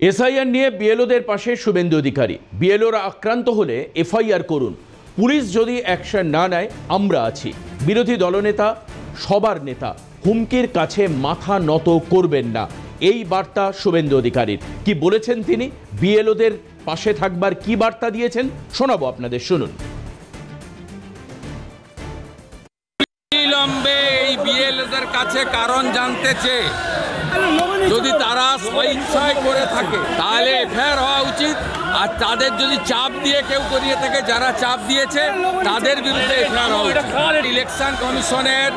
SIR নিয়ে বিএলওদের পাশে শুভেন্দু অধিকারী। বিএলওরা আক্রান্ত হলে এফআইআর করুন, পুলিশ যদি অ্যাকশন না নেয় আমরা আছি। বিরোধী দলনেতা, সবার নেতা, হুমকির কাছে মাথা নত করবেন না, এই বার্তা শুভেন্দু অধিকারীর। কি বলেছেন তিনি, বিএলওদের পাশে থাকবার কি বার্তা দিয়েছেন শোনাবো আপনাদের, শুনুন। বিলম্বে এই বিএলওদের কাছে কারণ জানতে চেয়ে যদি তারা স্বইচ্ছায় করে থাকে তাহলে এফআইআর হওয়া উচিত। আর তাদের যদি চাপ দিয়ে কেউ করিয়ে থাকে, যারা চাপ দিয়েছে তাদের বিরুদ্ধে এফআইআর হওয়া উচিত। ইলেকশন কমিশনের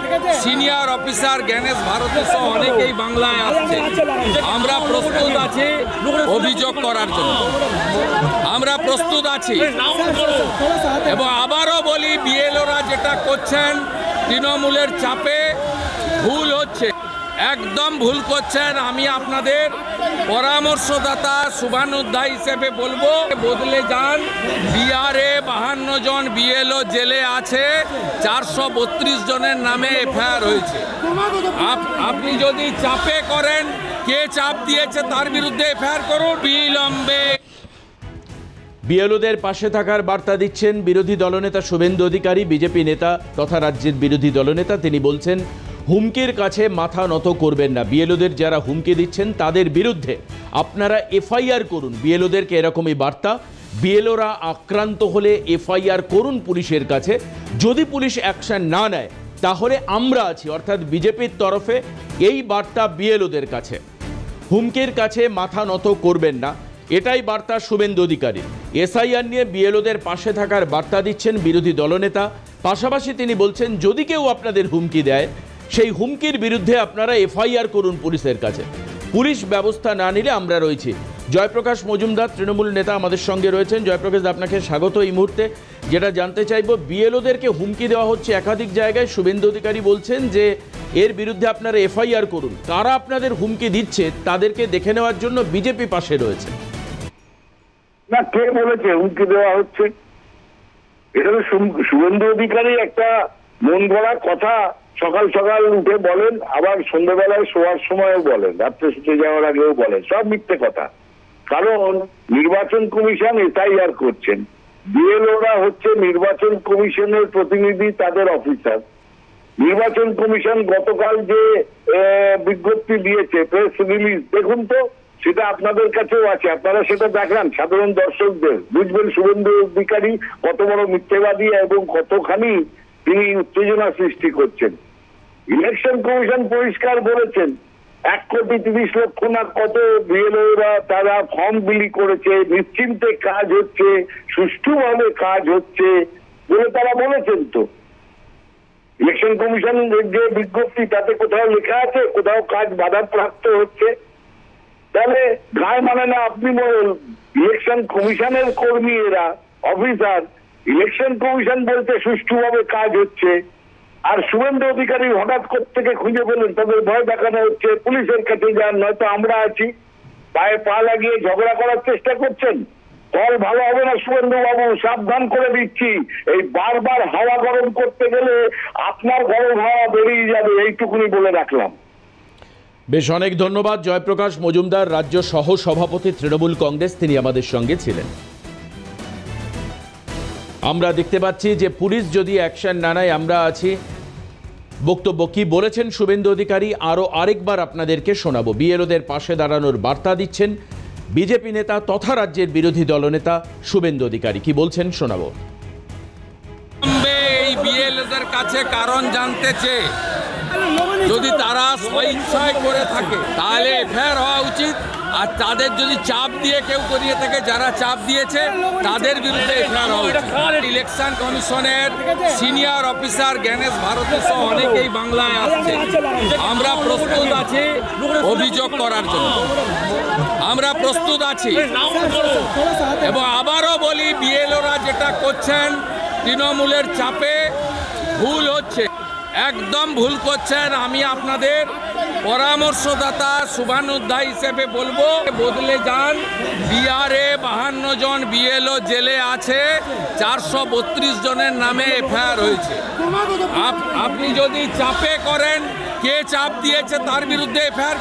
সিনিয়র অফিসার জ্ঞানেশ ভারতী সহ অনেকেই বাংলায় আসছে। আমরা প্রস্তুত আছি অভিযোগ করার জন্য, আমরা প্রস্তুত আছি। এবং আবারও বলি, বিএলওরা যেটা করছেন তৃণমূলের চাপে ভুল হচ্ছে, একদম ভুল করছেন। আমি আপনাদের পরামর্শদাতা শুভানুধ্যায়ী হিসেবে বলবো, বদলে যান। বিহারে 52 জন বিএলও জেলে আছে, 432 জনের নামে এফআইআর হয়েছে। আপনি যদি চাপে করেন, কে চাপ দিয়েছে তার বিরুদ্ধে এফআইআর করুন বিলম্বে। বিএলওদের পাশে থাকার বার্তা দিচ্ছেন বিরোধী দলনেতা শুভেন্দু অধিকারী, বিজেপি নেতা তথা রাজ্যের বিরোধী দলনেতা। তিনি বলছেন হুমকির কাছে মাথা নত করবেন না, বিএলওদের যারা হুমকি দিচ্ছেন তাদের বিরুদ্ধে আপনারা এফআইআর করুন। বিএলওদেরকে এরকমই বার্তা, বিএলওরা আক্রান্ত হলে এফআইআর করুন পুলিশের কাছে, যদি পুলিশ অ্যাকশন না নেয় তাহলে আমরা আছি, অর্থাৎ বিজেপির তরফে এই বার্তা বিএলওদের কাছে। হুমকির কাছে মাথা নত করবেন না, এটাই বার্তা শুভেন্দু অধিকারী। এসআইআর নিয়ে বিএলওদের পাশে থাকার বার্তা দিচ্ছেন বিরোধী দলনেতা। পাশাপাশি তিনি বলছেন যদি কেউ আপনাদের হুমকি দেয়, সেই হুমকির বিরুদ্ধে আপনারা এফআইআর করুন পুলিশের কাছে, পুলিশ ব্যবস্থা না নিলে আমরা রয়েছি। জয়প্রকাশ মজুমদার তৃণমূল নেতা আমাদের সঙ্গে রয়েছেন। জয়প্রকাশ, আপনাকে স্বাগত এই মুহূর্তে। যেটা জানতে চাইব, বিএলওদেরকে হুমকি দেওয়া হচ্ছে একাধিক জায়গায়, শুভেন্দু অধিকারী বলছেন যে এর বিরুদ্ধে আপনারা এফআইআর করুন। কারা আপনাদের হুমকি দিচ্ছে তাদেরকে দেখে নেওয়ার জন্য বিজেপি পাশে রয়েছে। না, কে বলেছে হুমকি দেওয়া হচ্ছে? এটা তো শুভেন্দু অধিকারী একটা মন গড়া কথা সকাল সকাল উঠে বলেন, আবার সন্ধ্যাবেলায় শোয়ার সময়ও বলেন, রাত্রে শুতে যাওয়ার আগেও বলেন, সব মিথ্যে কথা। কারণ নির্বাচন কমিশন এসআইআর করছেন, বিএলওরা হচ্ছে নির্বাচন কমিশনের প্রতিনিধি, তাদের অফিসার। নির্বাচন কমিশন গতকাল যে বিজ্ঞপ্তি দিয়েছে, প্রেস রিলিজ, দেখুন তো, সেটা আপনাদের কাছেও আছে, আপনারা সেটা দেখান সাধারণ দর্শকদের, বুঝবেন শুভেন্দু অধিকারী কত বড় মিথ্যেবাদী এবং কতখানি তিনি উত্তেজনা সৃষ্টি করছেন। ইলেকশন কমিশন পরিষ্কার বলেছেন 1,30,00,000 না কত বিএলওরা তারা ফর্ম বিলি করেছে, নিশ্চিন্তে কাজ হচ্ছে, সুষ্ঠুভাবে কাজ হচ্ছে বলে তারা বলেছেন। তো ইলেকশন কমিশনের যে বিজ্ঞপ্তি, তাতে কোথাও লেখা আছে কোথাও কাজ বাধাপ্রাপ্ত হচ্ছে? তাহলে গায়ে মানে না আপনি বলুন, ইলেকশন কমিশনের কর্মী এরা, অফিসার। ইলেকশন কমিশন বলতে সুষ্ঠুভাবে কাজ হচ্ছে, আর শুভেন্দু অধিকারী হঠাৎ থেকে খুঁজে পেলেন, তাদের ভয় দেখানো হচ্ছে পুলিশের কাছে যান, নয়তো আমরা আছি, পায়ে পা লাগিয়ে ঝগড়া করার চেষ্টা করছেন। ফল ভালো হবে না শুভেন্দু বাবু, সাবধান করে দিচ্ছি। এই বারবার হাওয়া গরম করতে গেলে আপনার গরম হাওয়া বেরিয়ে যাবে, এইটুকুনি বলে রাখলাম। বেশ, অনেক ধন্যবাদ জয়প্রকাশ মজুমদার, রাজ্য সহ সভাপতি তৃণমূল কংগ্রেস, তিনি আমাদের সঙ্গে ছিলেন। আমরা দেখতে পাচ্ছি যে পুলিশ যদি অ্যাকশন না নেয় আমরা আছি। বক্তব্য কি বলেছেন শুভেন্দু অধিকারী আরও আরেকবার আপনাদেরকে শোনাবো। বিএলওদের পাশে দাঁড়ানোর বার্তা দিচ্ছেন বিজেপি নেতা তথা রাজ্যের বিরোধী দলনেতা শুভেন্দু অধিকারী। কি বলছেন শোনাবো। এই বিএলওদের কাছে কারণ জানতে চেয়ে যদি তারা স্বইচ্ছায় করে থাকে তাহলে এফআইআর হওয়া উচিত। আর তাদের যদি চাপ দিয়ে কেউ করিয়ে থাকে, যারা চাপ দিয়েছে তাদের বিরুদ্ধে এফআইআর হওয়া উচিত। ইলেকশন কমিশনের সিনিয়র অফিসার জ্ঞানেশ ভারতী সহ অনেকেই বাংলায় আসছে। আমরা প্রস্তুত আছি অভিযোগ করার জন্য, আমরা প্রস্তুত আছি। এবং আবারও বলি, বিএলওরা যেটা করছেন তৃণমূলের চাপে ভুল হচ্ছে, একদম ভুল করছেন। আমি আপনাদের পরামর্শদাতা শুভানুধ্যায়ী হিসেবে বলবো, বদলে যান। বিহারে 52 জন বিএলও জেলে আছে, 432 জনের নামে এফআইআর হয়েছে। আপনি যদি চাপে করেন, কে চাপ দিয়েছে তার বিরুদ্ধে এফআইআর